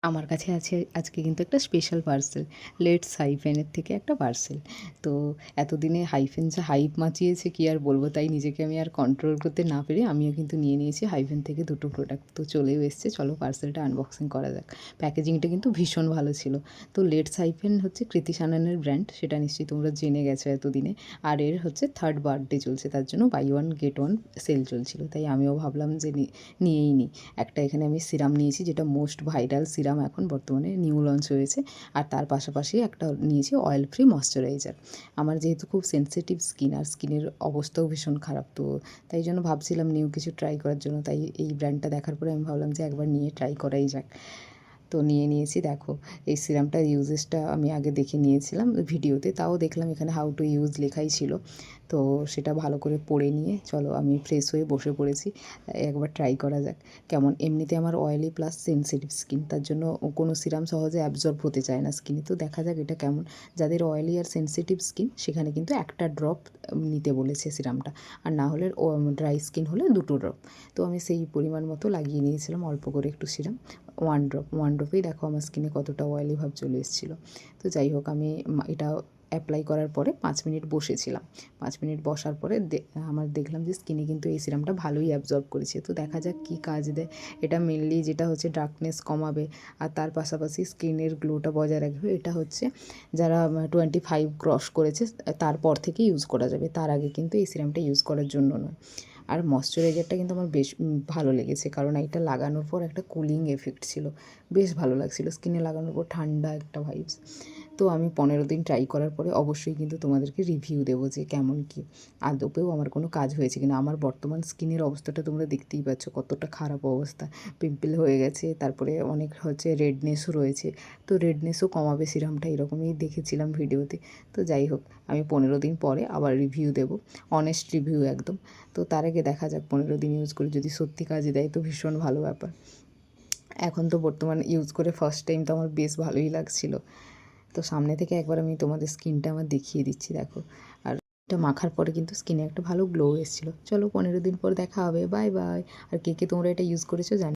আমার কাছে আছে আজকে কিন্তু একটা স্পেশাল পার্সেল, লেটস হাইফেনের থেকে একটা পার্সেল। তো এতদিনে হাইফেন যা হাইপ মাচিয়েছে কি আর বলবো, তাই নিজেকে আমি আর কন্ট্রোল করতে না পেরে আমিও কিন্তু নিয়ে নিয়েছি হাইফেন থেকে দুটো প্রোডাক্ট। তো চলেও এসছে, চলো পার্সেলটা আনবক্সিং করা যাক। প্যাকেজিংটা কিন্তু ভীষণ ভালো ছিল। তো লেটস হাইফেন হচ্ছে কৃতি সাননের ব্র্যান্ড, সেটা নিশ্চয়ই তোমরা জেনে গেছো এতদিনে। আর এর হচ্ছে 3rd বার্থডে চলছে, তার জন্য buy one get one sale চলছিল, তাই আমিও ভাবলাম যে নিয়েই নিই। একটা এখানে আমি সিরাম নিয়েছি, যেটা মোস্ট ভাইরাল সিরাম এখন বর্তমানে নিউ লঞ্চ হয়েছে। আর তার পাশাপাশি একটা নিয়েছি অয়েল ফ্রি ময়শ্চারাইজার। আমার যেহেতু খুব সেনসিটিভ স্কিন, আর স্কিনের অবস্থাও ভীষণ খারাপ, তো তাই জন্য ভাবছিলাম নিউ কিছু ট্রাই করার জন্য। তাই এই ব্র্যান্ডটা দেখার পরে আমি ভাবলাম যে একবার নিয়ে ট্রাই করাই যাক। তো নিয়ে নিয়েছি। দেখো, এই সিরামটার ইউজেসটা আমি আগে দেখে নিয়েছিলাম ভিডিওতে, তাও দেখলাম এখানে হাউ টু ইউজ লেখাই ছিল। তো সেটা ভালো করে পড়ে নিয়ে চলো আমি ফ্রেশ হয়ে বসে পড়েছি, একবার ট্রাই করা যাক কেমন। এমনিতে আমার অয়েলি প্লাস সেনসিটিভ স্কিন, তার জন্য কোনো সিরাম সহজে অ্যাবজর্ব হতে চায় না স্কিনে। তো দেখা যাক এটা কেমন। যাদের অয়েলি আর সেনসিটিভ স্কিন সেখানে কিন্তু একটা ড্রপ নিতে বলেছে সিরামটা, আর না হলে ড্রাই স্কিন হলে দুটো ড্রপ। তো আমি সেই পরিমাণ মতো লাগিয়ে নিয়েছিলাম অল্প করে একটু সিরাম, ওয়ান ড্রপেই দেখো আমার স্কিনে কতটা অয়েলি ভাব চলে এসেছিলো। তো যাই হোক, আমি এটা অ্যাপ্লাই করার পরে 5 মিনিট বসেছিলাম। 5 মিনিট বসার পরে আমার দেখলাম যে স্কিনে কিন্তু এই সিরামটা ভালোই অ্যাবজর্ব করেছে। তো দেখা যাক কী কাজ দেয়। এটা মেনলি যেটা হচ্ছে ডার্কনেস কমাবে, আর তার পাশাপাশি স্কিনের গ্লোটা বজায় রাখবে। এটা হচ্ছে যারা 25 ক্রস করেছে তারপর থেকে ইউজ করা যাবে, তার আগে কিন্তু এই সিরামটা ইউজ করার জন্য নয়। আর ময়শ্চারাইজারটা কিন্তু আমার বেশ ভালো লেগেছে, কারণ এটা লাগানোর পর একটা কুলিং এফেক্ট ছিল, বেশ ভালো লাগছিলো স্কিনে লাগানোর পর, ঠান্ডা একটা ভাইবস। তো আমি 15 দিন ট্রাই করার পরে অবশ্যই কিন্তু তোমাদেরকে রিভিউ দেবো যে কেমন কী, আদপেও আমার কোনো কাজ হয়েছে কিনা। আমার বর্তমান স্কিনের অবস্থাটা তোমরা দেখতেই পাচ্ছ, কতটা খারাপ অবস্থা। পিম্পল হয়ে গেছে, তারপরে অনেক হচ্ছে রেডনেসও রয়েছে। তো রেডনেসও কমাবে সিরামটা, এরকমই দেখেছিলাম ভিডিওতে। তো যাই হোক, আমি 15 দিন পরে আবার রিভিউ দেবো, অনেস্ট রিভিউ একদম। তো তার আগে দেখা যাক 15 দিন ইউজ করে যদি সত্যি কাজে দেয় তো ভীষণ ভালো ব্যাপার। এখন তো বর্তমান ইউজ করে ফার্স্ট টাইম তো আমার বেশ ভালোই লাগছিলো। তো সামনে থেকে একবার আমি তোমাদের স্কিনটা আমার দেখিয়ে দিচ্ছি, দেখো। আর এটা মাখার পরে কিন্তু স্কিনে একটা ভালো গ্লো এসেছিলো। চলো 15 দিন পর দেখা হবে, বাই বাই। আর কে কে তোমরা এটা ইউজ করেছো জানি।